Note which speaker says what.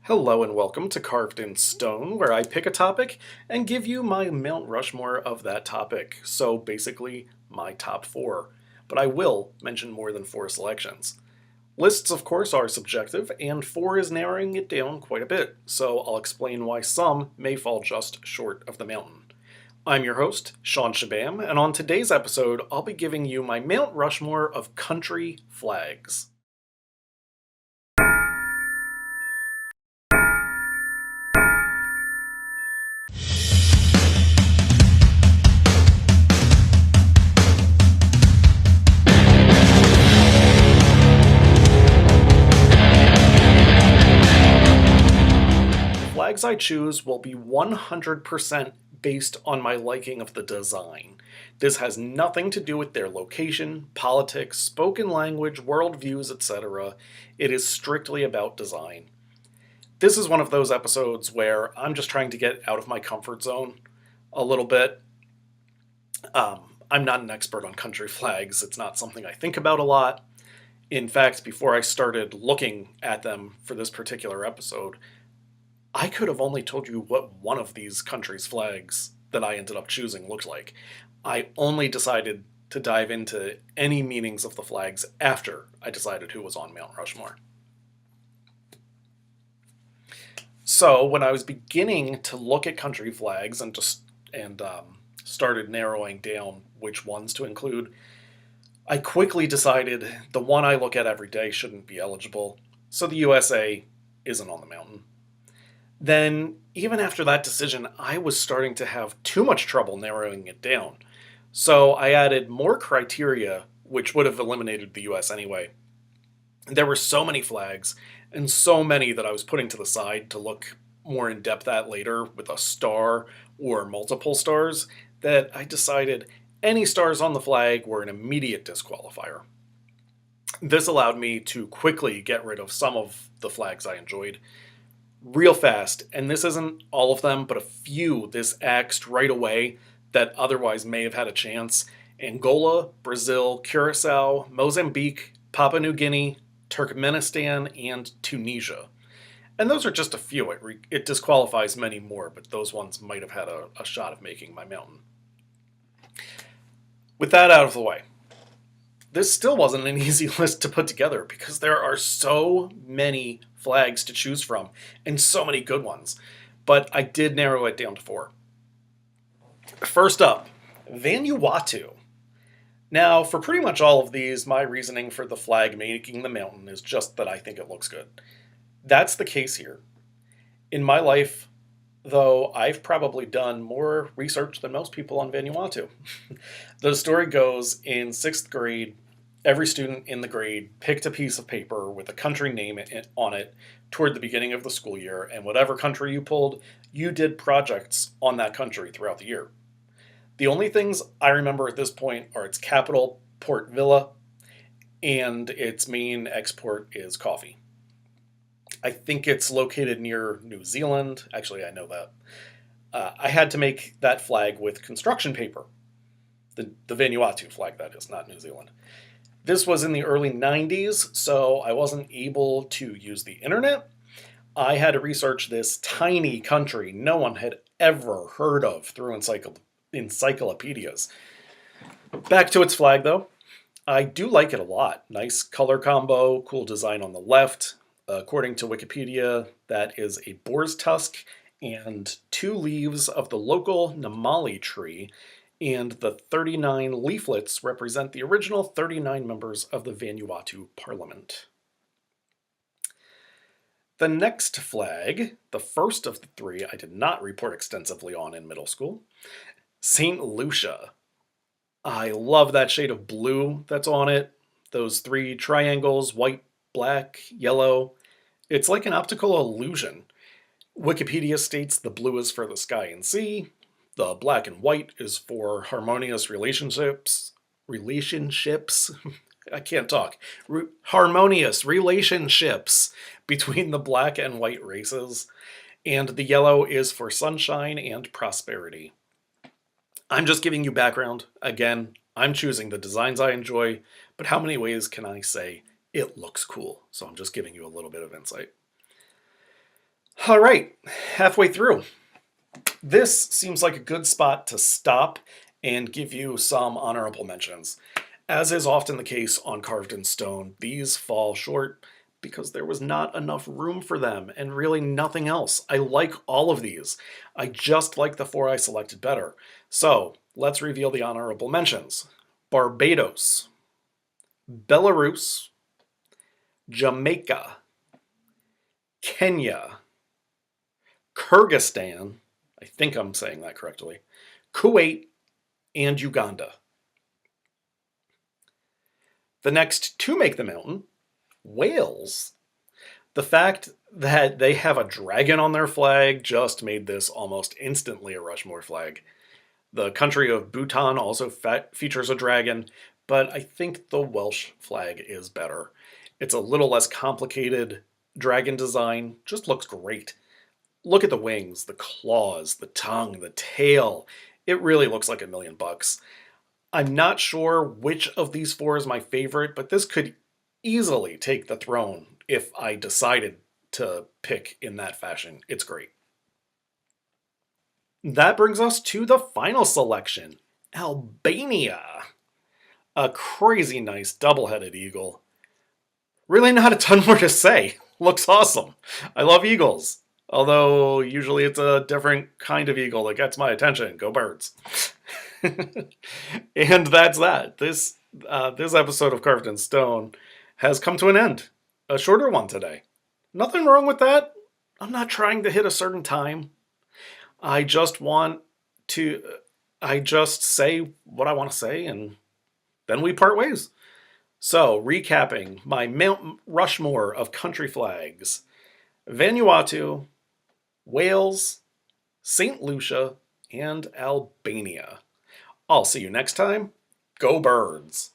Speaker 1: Hello and welcome to Carved in Stone, where I pick a topic and give you my Mount Rushmore of that topic. So basically, my top four. But I will mention more than four selections. Lists, of course, are subjective, and four is narrowing it down quite a bit, so I'll explain why some may fall just short of the mountain. I'm your host, Shawn Chabam, and on today's episode, I'll be giving you my Mount Rushmore of country flags. Flags I choose will be 100% based on my liking of the design. This has nothing to do with their location, politics, spoken language, worldviews, etc. It is strictly about design. This is one of those episodes where I'm just trying to get out of my comfort zone a little bit. I'm not an expert on country flags, it's not something I think about a lot. In fact, before I started looking at them for this particular episode, I could have only told you what one of these countries' flags that I ended up choosing looked like. I only decided to dive into any meanings of the flags after I decided who was on Mount Rushmore. So when I was beginning to look at country flags and started narrowing down which ones to include, I quickly decided the one I look at every day shouldn't be eligible, so the USA isn't on the mountain. Then, even after that decision, I was starting to have too much trouble narrowing it down. So I added more criteria, which would have eliminated the US anyway. There were so many flags, and so many that I was putting to the side to look more in depth at later with a star or multiple stars, that I decided any stars on the flag were an immediate disqualifier. This allowed me to quickly get rid of some of the flags I enjoyed real fast, and this isn't all of them, but a few this axed right away that otherwise may have had a chance. Angola, Brazil, Curacao, Mozambique, Papua New Guinea, Turkmenistan, and Tunisia. And those are just a few. It disqualifies many more, but those ones might have had a shot of making my mountain. With that out of the way, this still wasn't an easy list to put together because there are so many flags to choose from and so many good ones, but I did narrow it down to four. First up, Vanuatu. Now, for pretty much all of these, my reasoning for the flag making the mountain is just that I think it looks good. That's the case here. In my life, though, I've probably done more research than most people on Vanuatu. The story goes in sixth grade, every student in the grade picked a piece of paper with a country name on it toward the beginning of the school year, and whatever country you pulled, you did projects on that country throughout the year. The only things I remember at this point are its capital, Port Vila, and its main export is coffee. I think it's located near New Zealand. Actually, I know that. I had to make that flag with construction paper. The Vanuatu flag, that is, not New Zealand. This was in the early 90s, so I wasn't able to use the internet. I had to research this tiny country no one had ever heard of through encyclopedias. Back to its flag, though. I do like it a lot. Nice color combo, cool design on the left. According to Wikipedia, that is a boar's tusk and two leaves of the local namali tree, and the 39 leaflets represent the original 39 members of the Vanuatu Parliament. The next flag, the first of the three I did not report extensively on in middle school, St. Lucia. I love that shade of blue that's on it. Those three triangles, white, black, yellow. It's like an optical illusion. Wikipedia states the blue is for the sky and sea, the black and white is for harmonious relationships. I can't talk. Harmonious relationships between the black and white races, and the yellow is for sunshine and prosperity. I'm just giving you background. Again, I'm choosing the designs I enjoy, but how many ways can I say it looks cool? So I'm just giving you a little bit of insight. All right, halfway through. This seems like a good spot to stop and give you some honorable mentions. As is often the case on Carved in Stone, these fall short because there was not enough room for them and really nothing else. I like all of these. I just like the four I selected better. So let's reveal the honorable mentions: Barbados, Belarus, Jamaica, Kenya, Kyrgyzstan, I think I'm saying that correctly, Kuwait, and Uganda. The next two make the mountain: Wales. The fact that they have a dragon on their flag just made this almost instantly a Rushmore flag. The country of Bhutan also features a dragon, but I think the Welsh flag is better. It's a little less complicated dragon design, just looks great. Look at the wings, the claws, the tongue, the tail. It really looks like $1,000,000. I'm not sure which of these four is my favorite, but this could easily take the throne if I decided to pick in that fashion. It's great. That brings us to the final selection: Albania. A crazy nice double headed eagle. Really, not a ton more to say. Looks awesome. I love eagles. Although, usually it's a different kind of eagle that gets my attention. Go birds. And that's that. This episode of Carved in Stone has come to an end. A shorter one today. Nothing wrong with that. I'm not trying to hit a certain time. I just want to. I just say what I want to say, and then we part ways. So, recapping my Mount Rushmore of country flags: Vanuatu, Wales, St. Lucia, and Albania. I'll see you next time. Go Birds!